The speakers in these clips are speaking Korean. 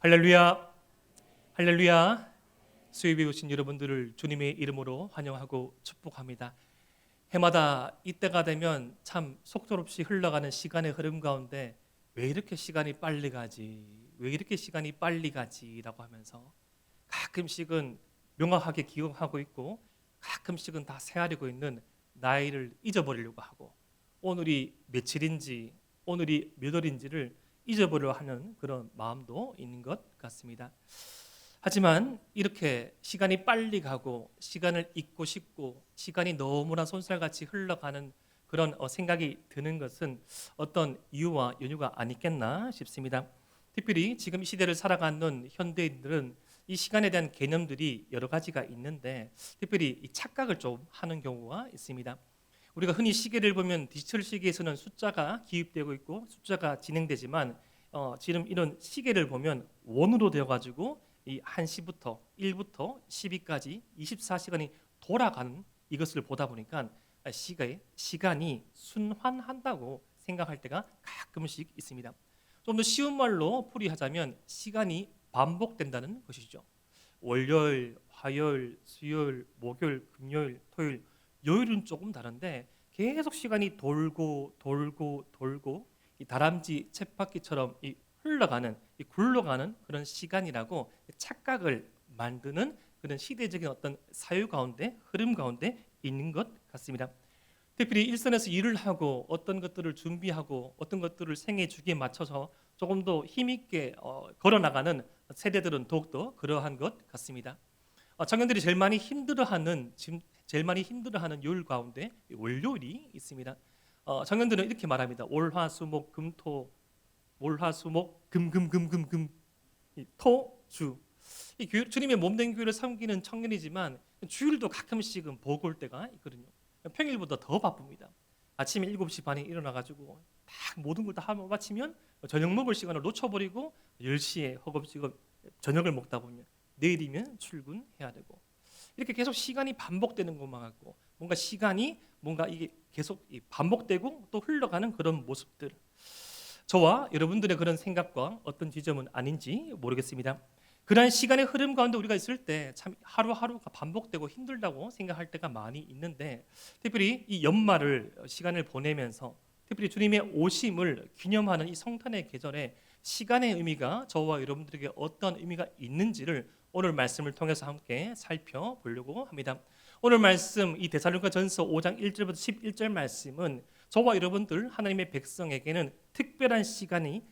할렐루야, 할렐루야. 수요일에 오신 여러분들을 주님의 이름으로 환영하고 축복합니다. 해마다 이때가 되면 참 속도없이 흘러가는 시간의 흐름 가운데 왜 이렇게 시간이 빨리 가지? 왜 이렇게 시간이 빨리 가지?라고 하면서 가끔씩은 명확하게 기억하고 있고 가끔씩은 다 새하려고 있는 나이를 잊어버리려고 하고 오늘이 며칠인지 오늘이 몇 월인지를 잊어버려 하는 그런 마음도 있는 것 같습니다. 하지만 이렇게 시간이 빨리 가고 시간을 잊고 싶고 시간이 너무나 손살같이 흘러가는 그런 생각이 드는 것은 어떤 이유와 연유가 아니겠나 싶습니다. 특별히 지금 이 시대를 살아가는 현대인들은 이 시간에 대한 개념들이 여러 가지가 있는데 특별히 이 착각을 좀 하는 경우가 있습니다. 우리가 흔히 시계를 보면 디지털 시계에서는 숫자가 기입되고 있고 숫자가 진행되지만 지금 이런 시계를 보면 원으로 되어가지고 이 1시부터 1부터 12까지 24시간이 돌아가는 이것을 보다 보니까 시간이 순환한다고 생각할 때가 가끔씩 있습니다. 좀 더 쉬운 말로 풀이하자면 시간이 반복된다는 것이죠. 월요일, 화요일, 수요일, 목요일, 금요일, 토요일, 요일은 조금 다른데 계속 시간이 돌고 이 다람쥐 쳇바퀴처럼 이 흘러가는 이 굴러가는 그런 시간이라고 착각을 만드는 그런 시대적인 어떤 사유 가운데 흐름 가운데 있는 것 같습니다. 특별히 일선에서 일을 하고 어떤 것들을 준비하고 어떤 것들을 생애 주기에 맞춰서 조금 더 힘있게 걸어나가는 세대들은 더욱더 그러한 것 같습니다. 청년들이 제일 많이 힘들어하는 요일 가운데 월요일이 있습니다. 청년들은 이렇게 말합니다. 월화수목 금토 월화수목 금금금금금 토주 이 주님의 몸된 교회를 섬기는 청년이지만 주일도 가끔씩은 버거울 때가 있거든요. 평일보다 더 바쁩니다. 아침에 7시 반에 일어나가지고 딱 모든 걸 다 하고 마치면 저녁 먹을 시간을 놓쳐버리고 10시에 허겁지겁 저녁을 먹다 보면 내일이면 출근해야 되고 이렇게 계속 시간이 반복되는 것만 같고 뭔가 시간이 뭔가 이게 계속 반복되고 또 흘러가는 그런 모습들 저와 여러분들의 그런 생각과 어떤 지점은 아닌지 모르겠습니다. 그러한 시간의 흐름 가운데 우리가 있을 때 참 하루하루가 반복되고 힘들다고 생각할 때가 많이 있는데 특별히 이 연말을 시간을 보내면서 특별히 주님의 오심을 기념하는 이 성탄의 계절에 시간의 의미가 저와 여러분들에게 어떤 의미가 있는지를 오늘 말씀을 통해서 함께 살펴보려고 합니다. 오늘 말씀 이 데살로니가전서 5장 1절부터 11절 말씀은 저와 여러분들 하나님의 백성에게는 특별한 시간의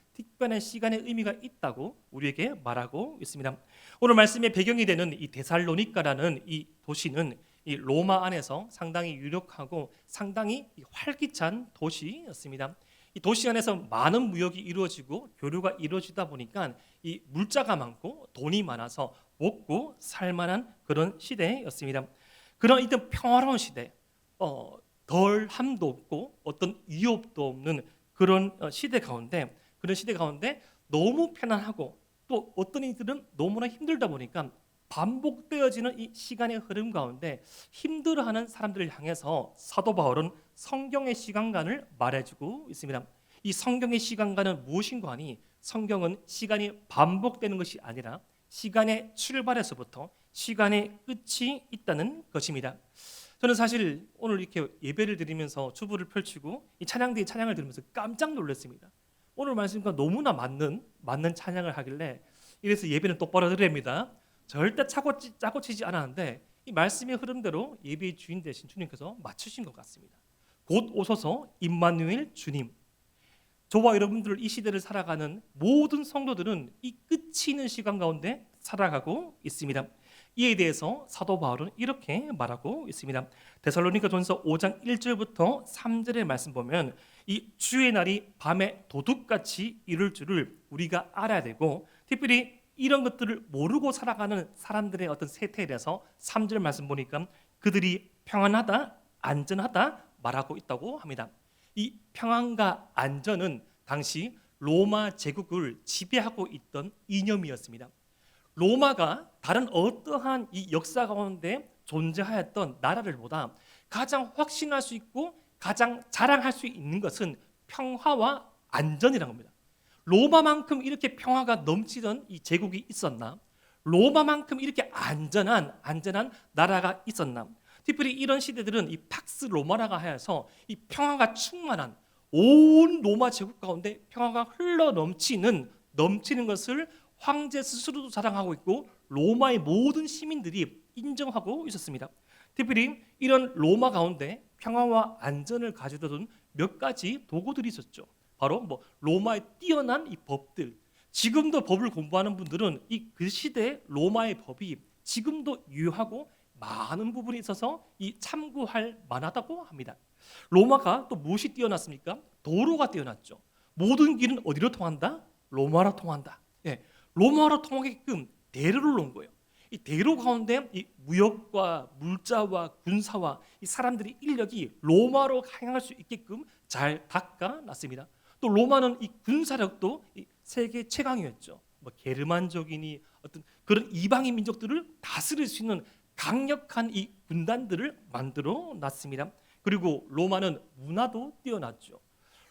의미가 있다고 우리에게 말하고 있습니다. 오늘 말씀의 배경이 되는 이 데살로니가라는 이 도시는 이 로마 안에서 상당히 유력하고 상당히 활기찬 도시였습니다. 이 도시 안에서 많은 무역이 이루어지고 교류가 이루어지다 보니까 이 물자가 많고 돈이 많아서 먹고 살만한 그런 시대였습니다. 그런 이때 평화로운 시대, 덜함도 없고 어떤 위협도 없는 그런 시대 가운데 너무 편안하고 또 어떤 이들은 너무나 힘들다 보니까 반복되어지는 이 시간의 흐름 가운데 힘들어하는 사람들을 향해서 사도 바울은 성경의 시간관을 말해주고 있습니다. 이 성경의 시간관은 무엇인가 하니 성경은 시간이 반복되는 것이 아니라 시간의 출발에서부터 시간의 끝이 있다는 것입니다. 저는 사실 오늘 이렇게 예배를 드리면서 주부를 펼치고 이 찬양대의 찬양을 들으면서 깜짝 놀랐습니다. 오늘 말씀과 너무나 맞는 찬양을 하길래 이래서 예배는 똑바로 드립니다. 절대 짜고 치지 않았는데 이 말씀의 흐름대로 예배의 주인 되신 주님께서 맞추신 것 같습니다. 곧 오소서 임마누엘 주님. 저와 여러분들 이 시대를 살아가는 모든 성도들은 이 끝이 있는 시간 가운데 살아가고 있습니다. 이에 대해서 사도 바울은 이렇게 말하고 있습니다. 데살로니가전서 5장 1절부터 3절의 말씀 보면 이 주의 날이 밤에 도둑같이 이룰 줄을 우리가 알아야 되고 특별히 이런 것들을 모르고 살아가는 사람들의 어떤 세태에 대해서 3절 말씀 보니까 그들이 평안하다, 안전하다 말하고 있다고 합니다. 이 평안과 안전은 당시 로마 제국을 지배하고 있던 이념이었습니다. 로마가 다른 어떠한 이 역사 가운데 존재하였던 나라들보다 가장 확신할 수 있고 가장 자랑할 수 있는 것은 평화와 안전이라는 겁니다. 로마만큼 이렇게 평화가 넘치던 이 제국이 있었나? 로마만큼 이렇게 안전한 나라가 있었나? 특별히 이런 시대들은 이 팍스 로마라가 하여서 이 평화가 충만한 온 로마 제국 가운데 평화가 흘러 넘치는 것을 황제 스스로도 자랑하고 있고 로마의 모든 시민들이 인정하고 있었습니다. 특별히 이런 로마 가운데 평화와 안전을 가져다준 몇 가지 도구들이 있었죠. 바로 로마의 뛰어난 이 법들. 지금도 법을 공부하는 분들은 이 그 시대 로마의 법이 지금도 유효하고 많은 부분이 있어서 이 참고할 만하다고 합니다. 로마가 또 무엇이 뛰어났습니까? 도로가 뛰어났죠. 모든 길은 어디로 통한다? 로마로 통한다. 예, 로마로 통하게끔 대로를 놓은 거예요. 이 대로 가운데 이 무역과 물자와 군사와 이 사람들의 인력이 로마로 향할 수 있게끔 잘 닦아놨습니다. 또 로마는 이 군사력도 이 세계 최강이었죠. 게르만족이니 어떤 그런 이방인 민족들을 다스릴 수 있는 강력한 이 군단들을 만들어 놨습니다. 그리고 로마는 문화도 뛰어났죠.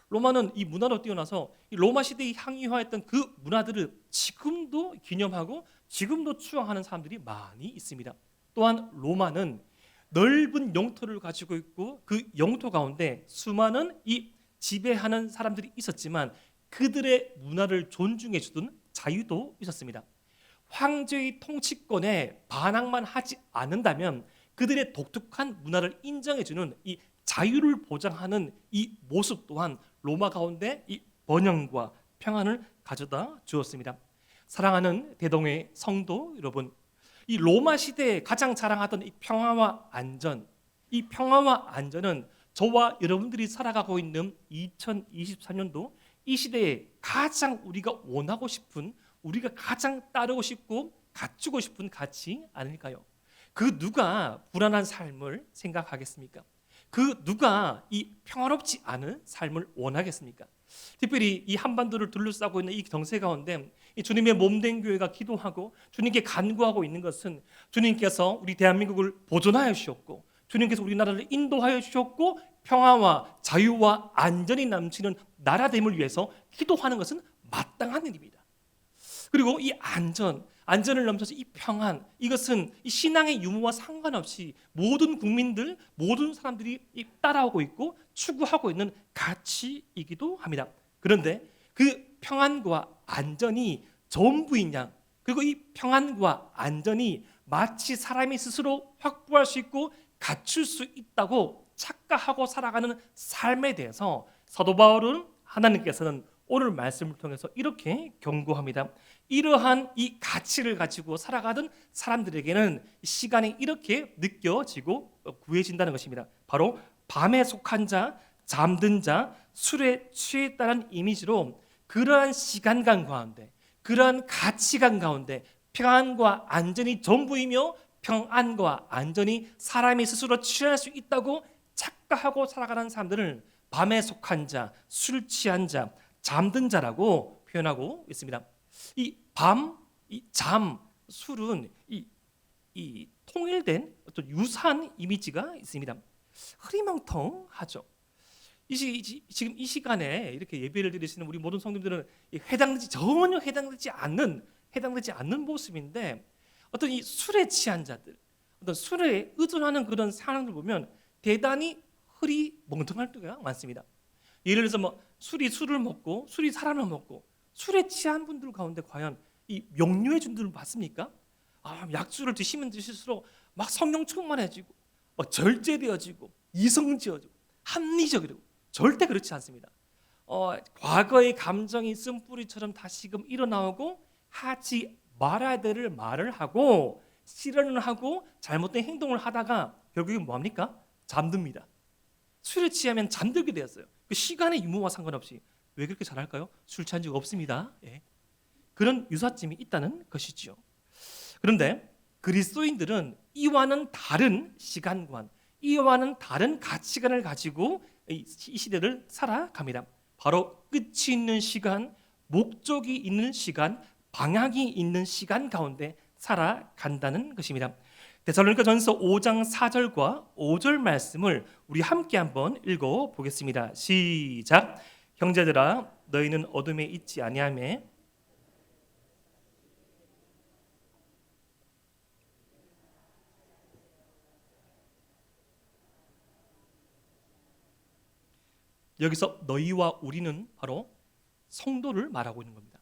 로마는 이 문화로 뛰어나서 이 로마 시대에 향유화했던 그 문화들을 지금도 기념하고 지금도 추앙하는 사람들이 많이 있습니다. 또한 로마는 넓은 영토를 가지고 있고 그 영토 가운데 수많은 이 지배하는 사람들이 있었지만 그들의 문화를 존중해 주던 자유도 있었습니다. 황제의 통치권에 반항만 하지 않는다면 그들의 독특한 문화를 인정해 주는 이 자유를 보장하는 이 모습 또한 로마 가운데 이 번영과 평안을 가져다 주었습니다. 사랑하는 대동의 성도 여러분, 이 로마 시대에 가장 자랑하던 이 평화와 안전, 이 평화와 안전은 저와 여러분들이 살아가고 있는 2024년도 이 시대에 가장 우리가 원하고 싶은, 우리가 가장 따르고 싶고 갖추고 싶은 가치 아닐까요? 그 누가 불안한 삶을 생각하겠습니까? 그 누가 이 평화롭지 않은 삶을 원하겠습니까? 특별히 이 한반도를 둘러싸고 있는 이 정세 가운데 이 주님의 몸된 교회가 기도하고 주님께 간구하고 있는 것은 주님께서 우리 대한민국을 보존하여 주셨고 주님께서 우리나라를 인도하여 주셨고 평화와 자유와 안전이 넘치는 나라됨을 위해서 기도하는 것은 마땅한 일입니다. 그리고 이 안전을 넘쳐서 이 평안, 이것은 이 신앙의 유무와 상관없이 모든 국민들, 모든 사람들이 따라오고 있고 추구하고 있는 가치이기도 합니다. 그런데 그 평안과 안전이 전부인 양, 그리고 이 평안과 안전이 마치 사람이 스스로 확보할 수 있고 갖출 수 있다고 착각하고 살아가는 삶에 대해서 사도 바울은 하나님께서는 오늘 말씀을 통해서 이렇게 경고합니다. 이러한 이 가치를 가지고 살아가던 사람들에게는 시간이 이렇게 느껴지고 구해진다는 것입니다. 바로 밤에 속한 자, 잠든 자, 술에 취했다는 이미지로 그러한 시간감 가운데, 그러한 가치관 가운데 평안과 안전이 전부이며 평안과 안전이 사람이 스스로 취할 수 있다고 착각하고 살아가는 사람들을 밤에 속한 자, 술 취한 자, 잠든 자라고 표현하고 있습니다. 이 밤, 이 잠, 술은 이 통일된 어떤 유사한 이미지가 있습니다. 흐리멍텅하죠. 지금 이 시간에 이렇게 예배를 드리시는 우리 모든 성도들은 전혀 해당되지 않는 모습인데 어떤 이 술에 취한 자들, 어떤 술에 의존하는 그런 상황을 보면 대단히 흐리멍텅할 때가 많습니다. 예를 들어서 술을 먹고 술이 사람을 먹고 술에 취한 분들 가운데 과연 이 명료해 준 분들 봤습니까? 약주를 드시면 드실수록 막 성령 충만해지고 막 절제되어지고 이성지어지고 합리적이고 절대 그렇지 않습니다. 과거의 감정이 쓴뿌리처럼 다시금 일어나오고 하지 말아야 될 말을 하고 실현을 하고 잘못된 행동을 하다가 결국에 뭐합니까? 잠듭니다. 술에 취하면 잠들게 되었어요. 그 시간의 유무와 상관없이. 왜 그렇게 잘할까요? 술 취한 적 없습니다. 예. 그런 유사점이 있다는 것이죠. 그런데 그리스도인들은 이와는 다른 시간관, 이와는 다른 가치관을 가지고 이 시대를 살아갑니다. 바로 끝이 있는 시간, 목적이 있는 시간, 방향이 있는 시간 가운데 살아간다는 것입니다. 데살로니가전서 5장 4절과 5절 말씀을 우리 함께 한번 읽어보겠습니다. 시작. 형제들아 너희는 어둠에 있지 아니하며 여기서 너희와 우리는 바로 성도를 말하고 있는 겁니다.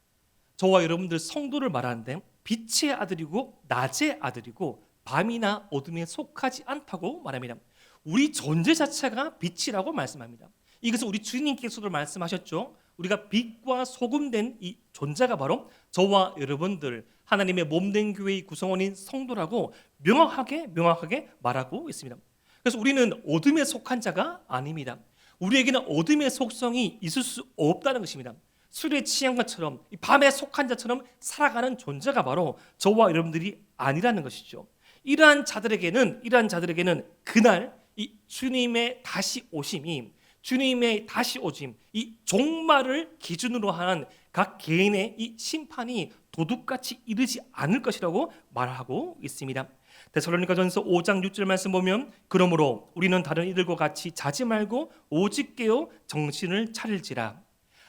저와 여러분들 성도를 말하는데 빛의 아들이고 낮의 아들이고 밤이나 어둠에 속하지 않다고 말합니다. 우리 존재 자체가 빛이라고 말씀합니다. 이것은 우리 주님께서도 말씀하셨죠. 우리가 빛과 소금된 이 존재가 바로 저와 여러분들 하나님의 몸된 교회의 구성원인 성도라고 명확하게 말하고 있습니다. 그래서 우리는 어둠에 속한 자가 아닙니다. 우리에게는 어둠의 속성이 있을 수 없다는 것입니다. 술에 취한 것처럼 밤에 속한 자처럼 살아가는 존재가 바로 저와 여러분들이 아니라는 것이죠. 이러한 자들에게는 그날 이 주님의 다시 오심이 이 종말을 기준으로 하는 각 개인의 이 심판이 도둑같이 이르지 않을 것이라고 말하고 있습니다. 데살로니가전서 5장 6절 말씀 보면 그러므로 우리는 다른 이들과 같이 자지 말고 오직 깨어 정신을 차릴지라.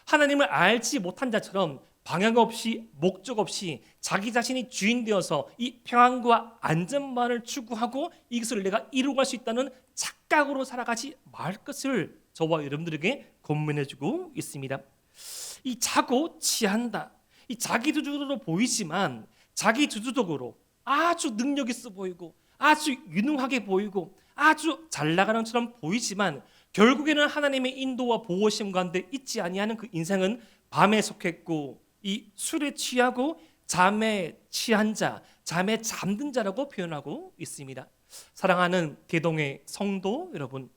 하나님을 알지 못한 자처럼 방향 없이 목적 없이 자기 자신이 주인 되어서 이 평안과 안전만을 추구하고 이것을 내가 이루어갈 수 있다는 착각으로 살아가지 말 것을 저와 여러분들에게 권면해주고 있습니다. 이 자고 취한다. 이 자기주도로 보이지만 자기주도적으로 아주 능력 있어 보이고 아주 유능하게 보이고 아주 잘 나가는 것처럼 보이지만 결국에는 하나님의 인도와 보호심 가운데 있지 아니하는 그 인생은 밤에 속했고 이 술에 취하고 잠에 취한 자, 잠에 잠든 자라고 표현하고 있습니다. 사랑하는 대동의 성도 여러분,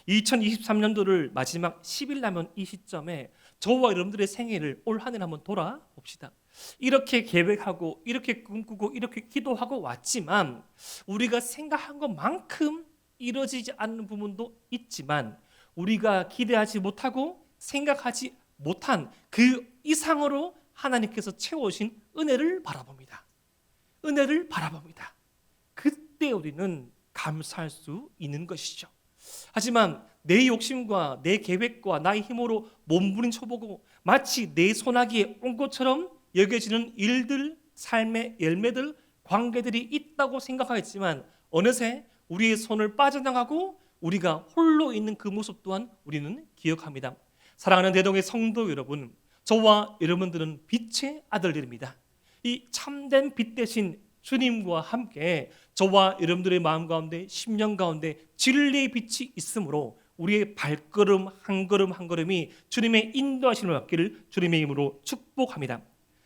2023년도를 마지막 10일 남은 이 시점에 저와 여러분들의 생애를 올 한 해 한번 돌아봅시다. 이렇게 계획하고 이렇게 꿈꾸고 이렇게 기도하고 왔지만 우리가 생각한 것만큼 이루어지지 않는 부분도 있지만 우리가 기대하지 못하고 생각하지 못한 그 이상으로 하나님께서 채워오신 은혜를 바라봅니다. 그때 우리는 감사할 수 있는 것이죠. 하지만 내 욕심과 내 계획과 나의 힘으로 몸부림 쳐보고 마치 내 손아귀에 온 것처럼 여겨지는 일들, 삶의 열매들, 관계들이 있다고 생각하겠지만 어느새 우리의 손을 빠져나가고 우리가 홀로 있는 그 모습 또한 우리는 기억합니다. 사랑하는 대동의 성도 여러분, 저와 여러분들은 빛의 아들들입니다. 이 참된 빛 대신 주님과 함께 저와 여러분들의 마음 가운데 심령 가운데 진리의 빛이 있으므로 우리의 발걸음 한 걸음 한 걸음이 주님의 인도하심을 받기를 주님의 이름으로 축복합니다.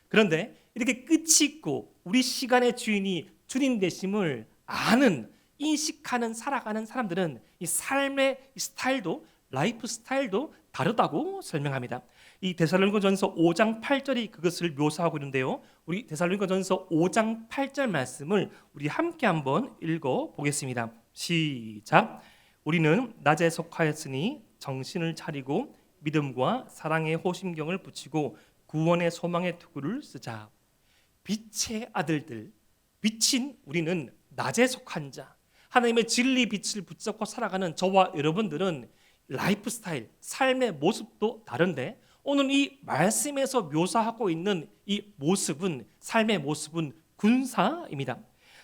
그런데 이렇게 끝이 있고 우리 시간의 주인이 주님 되심을 아는 인식하는 살아가는 사람들은 이 삶의 스타일도 라이프 스타일도 다르다고 설명합니다. 이 데살로니가전서 5장 8절이 그것을 묘사하고 있는데요. 우리 데살로니가전서 5장 8절 말씀을 우리 함께 한번 읽어 보겠습니다. 시작. 우리는 낮에 속하였으니 정신을 차리고 믿음과 사랑의 호심경을 붙이고 구원의 소망의 투구를 쓰자. 빛의 아들들, 빛인 우리는 낮에 속한 자, 하나님의 진리 빛을 붙잡고 살아가는 저와 여러분들은 라이프 스타일, 삶의 모습도 다른데 오늘 이 말씀에서 묘사하고 있는 이 모습은 삶의 모습은 군사입니다.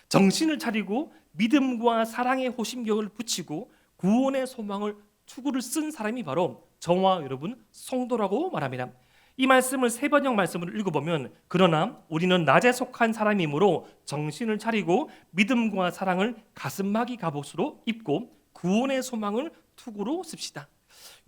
정신을 차리고 믿음과 사랑의 호심경을 붙이고 구원의 소망을 투구를 쓴 사람이 바로 저와 여러분 성도라고 말합니다. 이 말씀을 세번역 말씀을 읽어보면 그러나 우리는 낮에 속한 사람이므로 정신을 차리고 믿음과 사랑을 가슴막이 갑옷으로 입고 구원의 소망을 투구로 씁시다.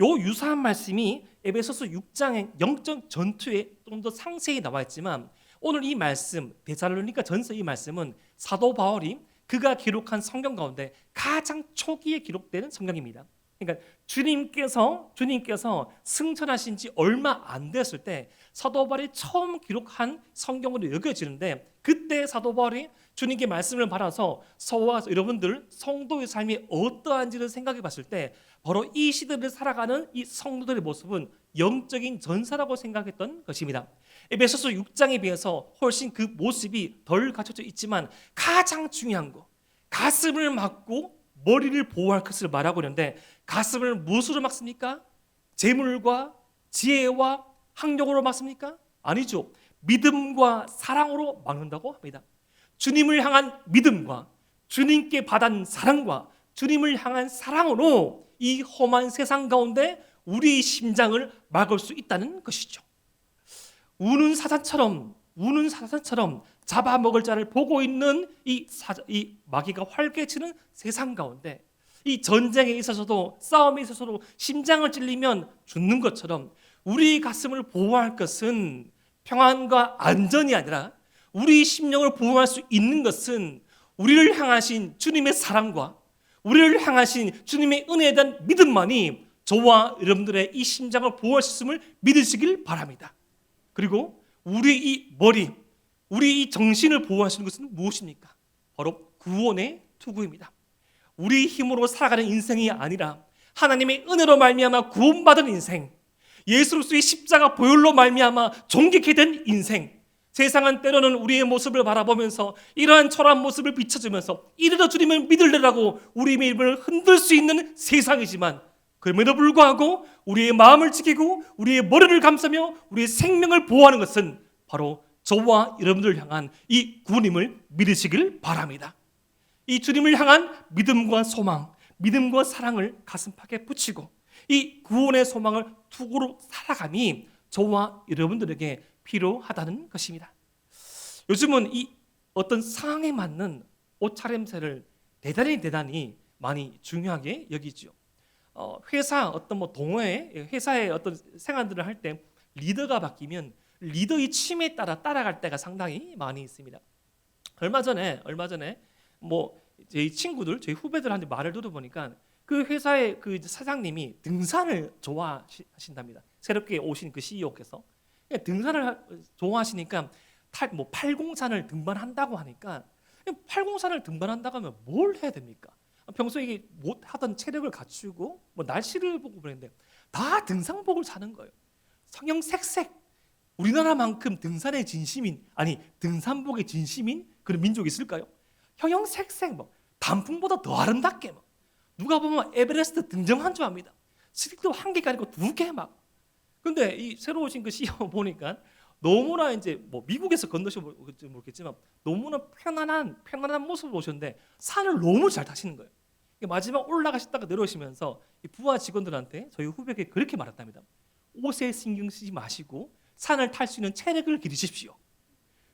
요 유사한 말씀이 에베소서 6장의 영적 전투에 좀 더 상세히 나와 있지만 오늘 이 말씀 데살로니가 전서 이 말씀은 사도 바울이 그가 기록한 성경 가운데 가장 초기에 기록되는 성경입니다. 그러니까 주님께서 승천하신 지 얼마 안 됐을 때 사도 바울이 처음 기록한 성경으로 여겨지는데 그때 사도 바울이 주님께 말씀을 받아서 저와 여러분들 성도의 삶이 어떠한지를 생각해 봤을 때 바로 이 시대를 살아가는 이 성도들의 모습은 영적인 전사라고 생각했던 것입니다. 에베소서 6장에 비해서 훨씬 그 모습이 덜 갖춰져 있지만 가장 중요한 거 가슴을 막고 머리를 보호할 것을 말하고 있는데 가슴을 무엇으로 막습니까? 재물과 지혜와 학력으로 막습니까? 아니죠. 믿음과 사랑으로 막는다고 합니다. 주님을 향한 믿음과 주님께 받은 사랑과 주님을 향한 사랑으로 이 험한 세상 가운데 우리의 심장을 막을 수 있다는 것이죠. 우는 사자처럼 잡아먹을 자를 보고 있는 이 마귀가 활개치는 세상 가운데 이 전쟁에 있어서도 싸움에 있어서도 심장을 찔리면 죽는 것처럼 우리 가슴을 보호할 것은 평안과 안전이 아니라 우리 심령을 보호할 수 있는 것은 우리를 향하신 주님의 사랑과 우리를 향하신 주님의 은혜에 대한 믿음만이 저와 여러분들의 이 심장을 보호할 수 있음을 믿으시길 바랍니다. 그리고 우리 이 머리, 우리 이 정신을 보호하시는 것은 무엇입니까? 바로 구원의 투구입니다. 우리 힘으로 살아가는 인생이 아니라 하나님의 은혜로 말미암아 구원받은 인생, 예수 그리스도의 십자가 보혈로 말미암아 존귀케 된 인생. 세상은 때로는 우리의 모습을 바라보면서 이러한 초라한 모습을 비춰주면서 이래도 주님을 믿으려고 우리의 믿음을 흔들 수 있는 세상이지만 그럼에도 불구하고 우리의 마음을 지키고 우리의 머리를 감싸며 우리의 생명을 보호하는 것은 바로 저와 여러분들을 향한 이 구원임을 믿으시길 바랍니다. 이 주님을 향한 믿음과 소망, 믿음과 사랑을 가슴팍에 붙이고 이 구원의 소망을 투구로 살아감이 저와 여러분들에게 필요하다는 것입니다. 요즘은 이 어떤 상황에 맞는 옷차림새를 대단히 많이 중요하게 여기죠. 회사 어떤 동호회, 회사의 어떤 생활들을 할 때 리더가 바뀌면 리더의 취미에 따라 따라갈 때가 상당히 많이 있습니다. 얼마 전에 저희 친구들, 저희 후배들한테 말을 들어보니까 그 회사의 그 사장님이 등산을 좋아하신답니다. 새롭게 오신 그 CEO께서 등산을 좋아하시니까 803을 등반한다고 하니까 803을 등반한다고 하면 뭘 해야 됩니까? 평소에 못 하던 체력을 갖추고 날씨를 보고 그랬는데 다 등산복을 사는 거예요. 성형색색. 우리나라만큼 등산의 진심인 등산복의 진심인 그런 민족이 있을까요? 형형색색 단풍보다 더 아름답게 누가 보면 에베레스트 등정한 줄 압니다. 스틱도 한 개가 아니고 2개 근데 이 새로 오신 그 CEO 보니까 너무나 이제 미국에서 건너셔볼지 모르겠지만 너무나 편안한 모습을 보셨는데 산을 너무 잘 타시는 거예요. 마지막 올라가셨다가 내려오시면서 이 부하 직원들한테 저희 후배에게 그렇게 말했답니다. 옷에 신경 쓰지 마시고 산을 탈 수 있는 체력을 기르십시오.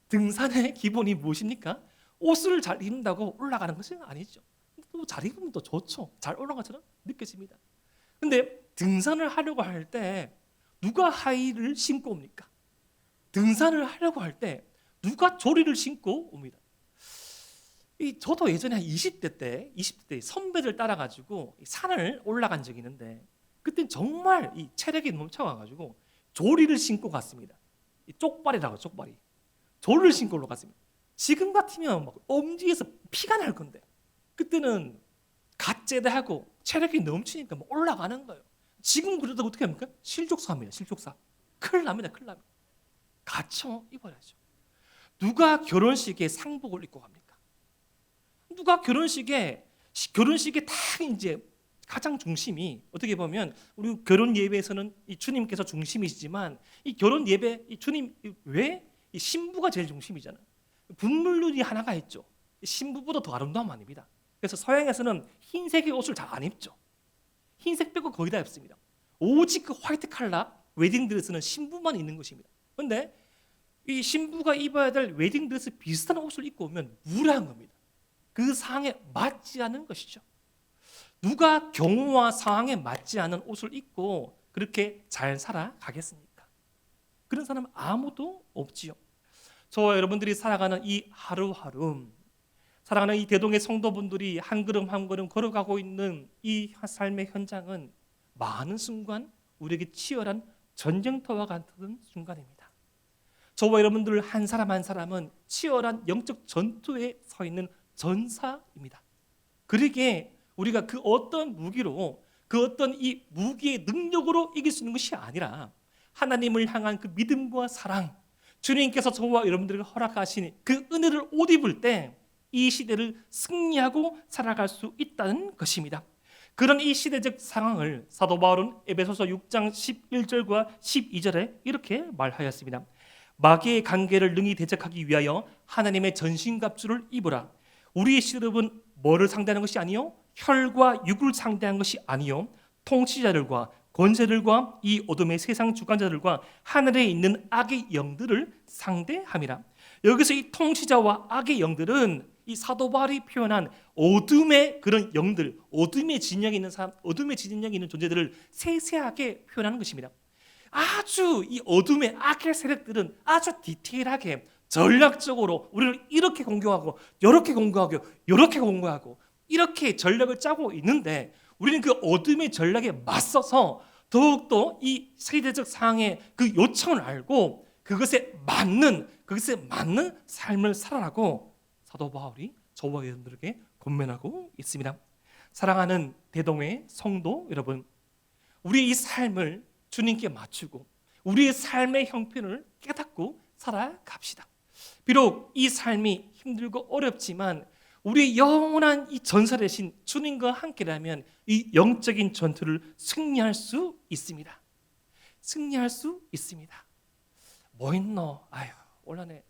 등산의 기본이 무엇입니까? 옷을 잘 입는다고 올라가는 것은 아니죠. 또 잘 입으면 더 좋죠. 잘 올라가처럼 느껴집니다. 근데 등산을 하려고 할 때 누가 하이를 신고 옵니까? 등산을 하려고 할 때 누가 조리를 신고 옵니다. 저도 예전에 한 20대 때 선배들 따라가지고 산을 올라간 적이 있는데 그때 정말 이 체력이 넘쳐가지고 조리를 신고 갔습니다. 쪽발이라고 쪽발이. 조리를 신고 올라갔습니다. 지금 같으면 엄지에서 피가 날 건데 그때는 갓 제대하고 체력이 넘치니까 올라가는 거예요. 지금 그러다가 어떻게 합니까? 실족사입니다. 실족사. 큰일 납니다. 갖춰 입어야죠. 누가 결혼식에 상복을 입고 갑니까? 누가 결혼식에 딱 이제 가장 중심이 어떻게 보면 우리 결혼 예배에서는 이 주님께서 중심이시지만 이 결혼 예배 이 주님 왜 이 신부가 제일 중심이잖아요. 분물들이 하나가 있죠. 신부보다 더 아름다움 아닙니다. 그래서 서양에서는 흰색의 옷을 잘 안 입죠. 흰색 빼고 거의 다 입습니다. 오직 그 화이트 컬러 웨딩 드레스는 신부만 입는 것입니다. 그런데 이 신부가 입어야 될 웨딩 드레스 비슷한 옷을 입고 오면 무례한 겁니다. 그 상황에 맞지 않은 것이죠. 누가 경우와 상황에 맞지 않은 옷을 입고 그렇게 잘 살아가겠습니까? 그런 사람은 아무도 없지요. 저와 여러분들이 살아가는 이 하루하루, 살아가는 이 대동의 성도분들이 한 걸음 한 걸음 걸어가고 있는 이 삶의 현장은 많은 순간 우리에게 치열한 전쟁터와 같은 순간입니다. 저와 여러분들 한 사람 한 사람은 치열한 영적 전투에 서 있는 전사입니다. 그러기에 우리가 그 어떤 무기로 그 어떤 이 무기의 능력으로 이길 수 있는 것이 아니라 하나님을 향한 그 믿음과 사랑, 주님께서 저와 여러분들에게 허락하신 그 은혜를 옷 입을 때 이 시대를 승리하고 살아갈 수 있다는 것입니다. 그런 이 시대적 상황을 사도 바울은 에베소서 6장 11절과 12절에 이렇게 말하였습니다. 마귀의 관계를 능히 대적하기 위하여 하나님의 전신갑주를 입으라. 우리의 시름은 뭐를 상대하는 것이 아니요 혈과 육을 상대하는 것이 아니요 통치자들과 권세들과 이 어둠의 세상 주관자들과 하늘에 있는 악의 영들을 상대함이라. 여기서 이 통치자와 악의 영들은 이 사도 바울이 표현한 어둠의 그런 영들, 어둠의 진영에 있는 사람, 어둠의 진영에 있는 존재들을 세세하게 표현하는 것입니다. 아주 이 어둠의 악의 세력들은 아주 디테일하게 전략적으로 우리를 이렇게 공격하고 이렇게 공격하고 이렇게 공격하고 이렇게 전략을 짜고 있는데, 우리는 그 어둠의 전략에 맞서서 더욱더 이 세대적 상황의 그 요청을 알고 그것에 맞는 삶을 살아라고 사도 바울이 저와 여러분들에게 권면하고 있습니다. 사랑하는 대동의 성도 여러분, 우리 이 삶을 주님께 맞추고 우리의 삶의 형편을 깨닫고 살아갑시다. 비록 이 삶이 힘들고 어렵지만 우리의 영원한 이 전설의 신 주님과 함께라면 이 영적인 전투를 승리할 수 있습니다. 승리할 수 있습니다. 뭐 있노? 아유, 올한해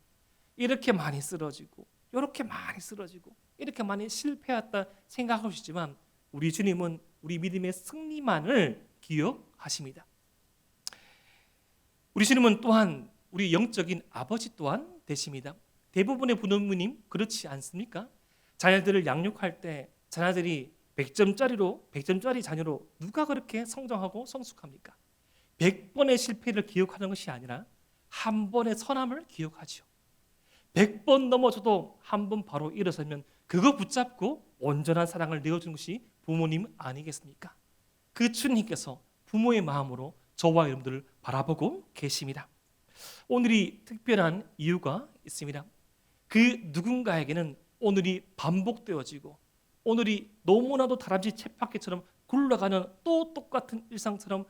이렇게 많이 쓰러지고 이렇게 많이 쓰러지고 이렇게 많이 실패했다 생각하시지만 우리 주님은 우리 믿음의 승리만을 기억하십니다. 우리 주님은 또한 우리 영적인 아버지 또한 되십니다. 대부분의 부모님 그렇지 않습니까? 자녀들을 양육할 때 자녀들이 100점짜리 자녀로 누가 그렇게 성장하고 성숙합니까? 100번의 실패를 기억하는 것이 아니라 한 번의 선함을 기억하죠. 100번 넘어져도 한 번 바로 일어서면 그거 붙잡고 온전한 사랑을 내어주는 것이 부모님 아니겠습니까? 그 주님께서 부모의 마음으로 저와 여러분들을 바라보고 계십니다. 오늘이 특별한 이유가 있습니다. 그 누군가에게는 오늘이 반복되어지고 오늘이 너무나도 다람쥐 쳇바퀴처럼 굴러가는 또 똑같은 일상처럼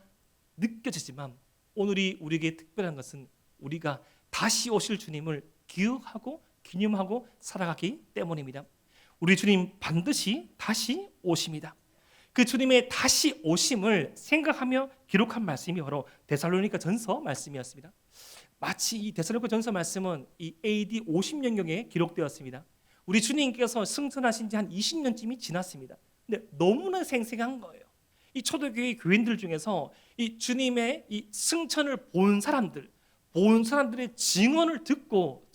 느껴지지만 오늘이 우리에게 특별한 것은 우리가 다시 오실 주님을 기억하고 기념하고 살아가기 때문입니다. 우리 주님 반드시 다시 오십니다. 그 주님의 다시 오심을 생각하며 기록한 말씀이 바로 데살로니가 전서 말씀이었습니다. 마치 이 데살로니가 전서 말씀은 이 AD 50년경에 기록되었습니다. 우리 주님께서 승천하신 지 한 20년쯤이 지났습니다. 근데 너무나 생생한 거예요. 이 초대교회 교인들 중에서 이 주님의 이 승천을 본 사람들의 증언을 듣고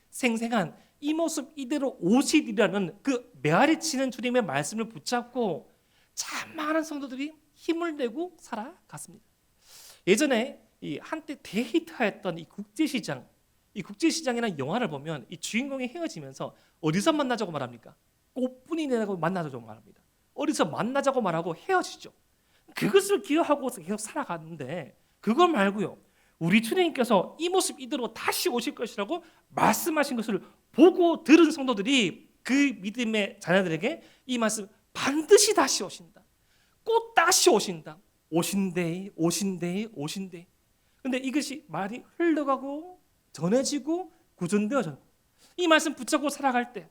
생생한 이 모습 이대로 오시리라는 그 메아리 치는 주님의 말씀을 붙잡고 참 많은 성도들이 힘을 내고 살아갔습니다. 예전에 이 한때 대히트했던 이 국제시장이라는 영화를 보면 이 주인공이 헤어지면서 어디서 만나자고 말합니까? 꽃분이 내고 만나자고 말합니다. 어디서 만나자고 말하고 헤어지죠. 그것을 기억하고 계속 살아갔는데 그거 말고요. 우리 주님께서 이 모습 이대로 다시 오실 것이라고 말씀하신 것을 보고 들은 성도들이 그 믿음의 자녀들에게 이 말씀 반드시 다시 오신다. 꼭 다시 오신다. 오신대. 근데 이것이 말이 흘러가고 전해지고 구전되어져. 이 말씀 붙잡고 살아갈 때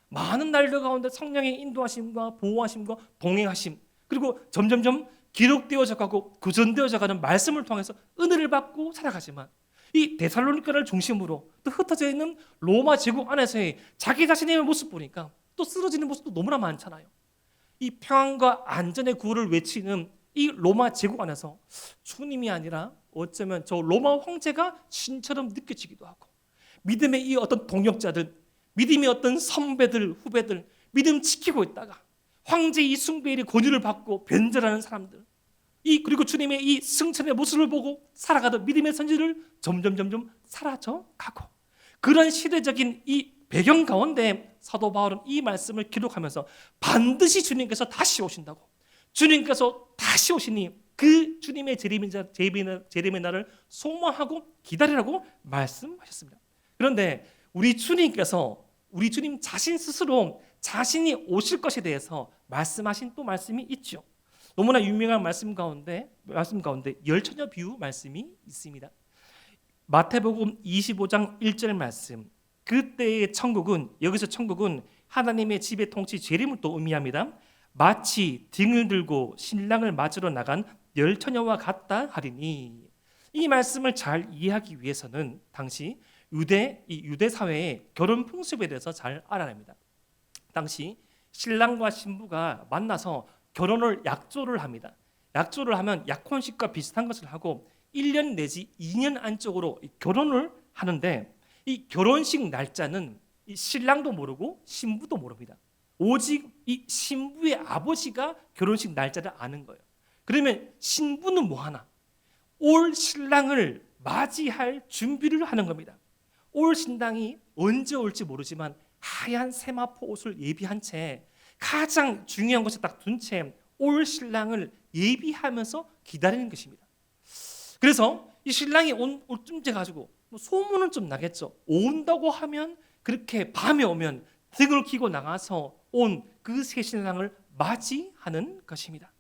많은 날들 가운데 성령의 인도하심과 보호하심과 동행하심 그리고 점점점 기록되어져 가고 구전되어져 가는 말씀을 통해서 은혜를 받고 살아가지만 이 데살로니가를 중심으로 또 흩어져 있는 로마 제국 안에서의 자기 자신의 모습 보니까 또 쓰러지는 모습도 너무나 많잖아요. 이 평안과 안전의 구호를 외치는 이 로마 제국 안에서 주님이 아니라 어쩌면 저 로마 황제가 신처럼 느껴지기도 하고 믿음의 이 어떤 동역자들, 믿음의 어떤 선배들, 후배들, 믿음 지키고 있다가 황제의 이 숭배의 권위를 받고 변절하는 사람들, 그리고 주님의 이 승천의 모습을 보고 살아가던 믿음의 선지를 점점 사라져 가고 그런 시대적인 이 배경 가운데 사도 바울은 이 말씀을 기록하면서 반드시 주님께서 다시 오신다고, 주님께서 다시 오시니 그 주님의 재림의 날을 소망하고 기다리라고 말씀하셨습니다. 그런데 우리 주님 자신 스스로 자신이 오실 것에 대해서 말씀하신 또 말씀이 있죠. 너무나 유명한 말씀 가운데 열처녀 비유 말씀이 있습니다. 마태복음 25장 1절 말씀. 그때의 천국은, 여기서 천국은 하나님의 집의 통치 재림을 또 의미합니다. 마치 등을 들고 신랑을 맞으러 나간 열처녀와 같다 하리니. 이 말씀을 잘 이해하기 위해서는 당시 유대 사회의 결혼 풍습에 대해서 잘 알아야 합니다. 당시 신랑과 신부가 만나서 결혼을 약조를 합니다. 약조를 하면 약혼식과 비슷한 것을 하고 1년 내지 2년 안쪽으로 결혼을 하는데, 이 결혼식 날짜는 이 신랑도 모르고 신부도 모릅니다. 오직 이 신부의 아버지가 결혼식 날짜를 아는 거예요. 그러면 신부는 뭐 하나? 올 신랑을 맞이할 준비를 하는 겁니다. 올 신랑이 언제 올지 모르지만 하얀 세마포 옷을 예비한 채, 가장 중요한 것을 딱 둔 채 올 신랑을 예비하면서 기다리는 것입니다. 그래서 이 신랑이 올 쯤 돼 가지고 소문은 좀 나겠죠. 온다고 하면 그렇게 밤에 오면 등을 키고 나가서 온 그 새 신랑을 맞이하는 것입니다.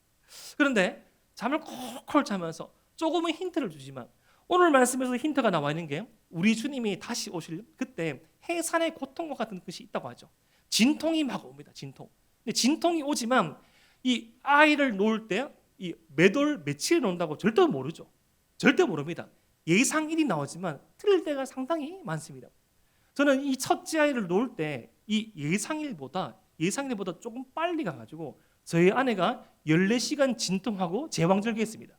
그런데 잠을 콜콜 자면서 조금은 힌트를 주지만, 오늘 말씀에서 힌트가 나와 있는 게 우리 주님이 다시 오실 그때 해산의 고통과 같은 것이 있다고 하죠. 진통이 막 옵니다. 진통. 근데 진통이 오지만 이 아이를 놓을 때 이 몇 월 며칠에 놓는다고 절대 모르죠. 절대 모릅니다. 예상일이 나오지만 틀릴 때가 상당히 많습니다. 저는 이 첫째 아이를 놓을 때 이 예상일보다 조금 빨리 가가지고 저희 아내가 14시간 진통하고 제왕절개했습니다.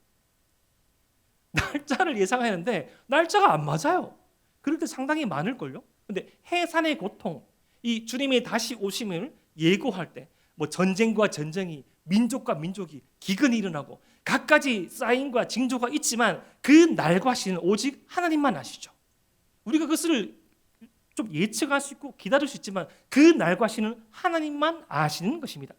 날짜를 예상하는데 날짜가 안 맞아요. 그럴 때 상당히 많을걸요. 근데 해산의 고통, 이 주님의 다시 오심을 예고할 때 뭐 전쟁과 전쟁이, 민족과 민족이 기근이 일어나고 갖가지 사인과 징조가 있지만 그 날과 시는 오직 하나님만 아시죠. 우리가 그것을 좀 예측할 수 있고 기다릴 수 있지만 그 날과 시는 하나님만 아시는 것입니다.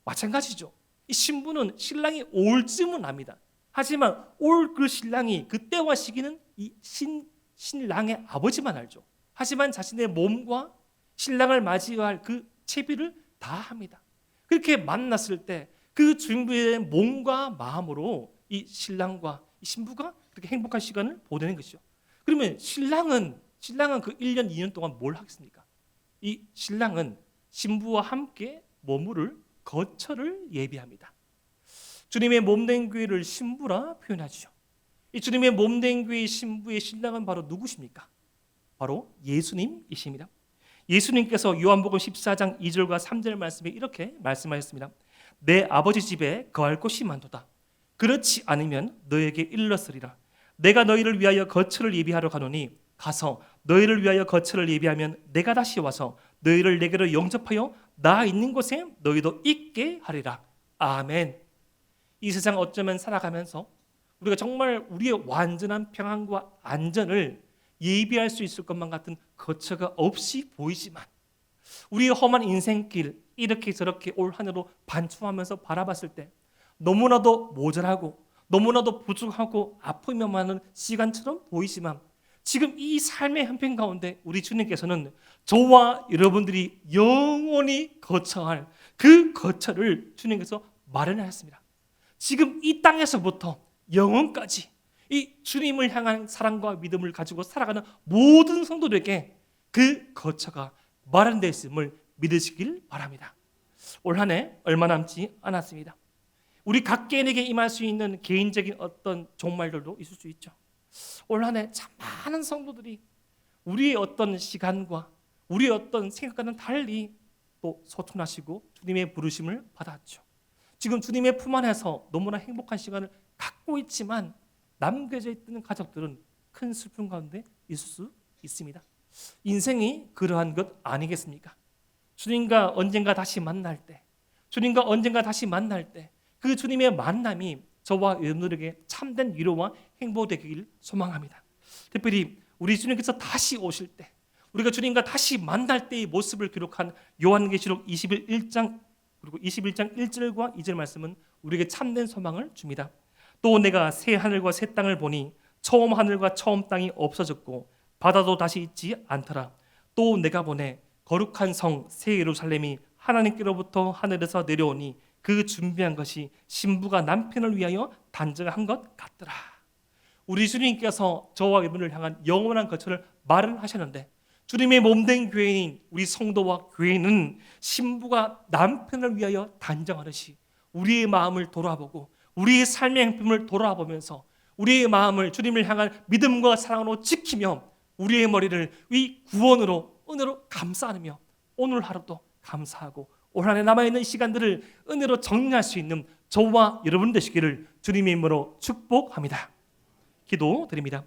마찬가지죠. 이 신부는 신랑이 올 쯤은 압니다. 하지만 올 그 신랑이 그때와 시기는 이 신랑의 아버지만 알죠. 하지만 자신의 몸과 신랑을 맞이할 그 채비를 다 합니다. 그렇게 만났을 때 그 준비의 몸과 마음으로 이 신랑과 이 신부가 그렇게 행복한 시간을 보내는 것이죠. 그러면 신랑은 그 1년 2년 동안 뭘 하겠습니까? 이 신랑은 신부와 함께 머무를 거처를 예비합니다. 주님의 몸된 교회를 신부라 표현하죠. 이 주님의 몸된 교회의 신부의 신랑은 바로 누구십니까? 바로 예수님이십니다. 예수님께서 요한복음 14장 2절과 3절 말씀에 이렇게 말씀하셨습니다. 내 아버지 집에 거할 곳이 많도다. 그렇지 않으면 너에게 일렀으리라. 내가 너희를 위하여 거처를 예비하러 가노니 가서 너희를 위하여 거처를 예비하면 내가 다시 와서 너희를 내게로 영접하여 나 있는 곳에 너희도 있게 하리라. 아멘. 이 세상 어쩌면 살아가면서 우리가 정말 우리의 완전한 평안과 안전을 예비할 수 있을 것만 같은 거처가 없이 보이지만, 우리의 험한 인생길 이렇게 저렇게 올 한해로 반추하면서 바라봤을 때 너무나도 모자라고 너무나도 부족하고 아프며 많은 시간처럼 보이지만, 지금 이 삶의 형편 가운데 우리 주님께서는 저와 여러분들이 영원히 거처할 그 거처를 주님께서 마련하셨습니다. 지금 이 땅에서부터 영원까지 이 주님을 향한 사랑과 믿음을 가지고 살아가는 모든 성도들에게 그 거처가 마련되어 있음을 믿으시길 바랍니다. 올 한 해 얼마 남지 않았습니다. 우리 각 개인에게 임할 수 있는 개인적인 어떤 종말들도 있을 수 있죠. 올 한 해 참 많은 성도들이 우리의 어떤 시간과 우리의 어떤 생각과는 달리 또 소통하시고 주님의 부르심을 받았죠. 지금 주님의 품 안에서 너무나 행복한 시간을 갖고 있지만 남겨져 있는 가족들은 큰 슬픔 가운데 있을 수 있습니다. 인생이 그러한 것 아니겠습니까? 주님과 언젠가 다시 만날 때, 그 주님의 만남이 저와 여러분들에게 참된 위로와 행복되기를 소망합니다. 특별히 우리 주님께서 다시 오실 때, 우리가 주님과 다시 만날 때의 모습을 기록한 요한계시록 21장 그리고 21장 1절과 2절 말씀은 우리에게 참된 소망을 줍니다. 또 내가 새 하늘과 새 땅을 보니 처음 하늘과 처음 땅이 없어졌고 바다도 다시 있지 않더라. 또 내가 보내 거룩한 성 새 예루살렘이 하나님께로부터 하늘에서 내려오니 그 준비한 것이 신부가 남편을 위하여 단정한 것 같더라. 우리 주님께서 저와 여러분을 향한 영원한 거처를 마련하셨는데, 주님의 몸된 교회인 우리 성도와 교회는 신부가 남편을 위하여 단정하듯이 우리의 마음을 돌아보고 우리의 삶의 행품을 돌아보면서 우리의 마음을 주님을 향한 믿음과 사랑으로 지키며 우리의 머리를 이 구원으로 은혜로 감싸 안으며 오늘 하루도 감사하고 올 한 해 남아있는 시간들을 은혜로 정리할 수 있는 저와 여러분 되시기를 주님의 이름으로 축복합니다. 기도드립니다.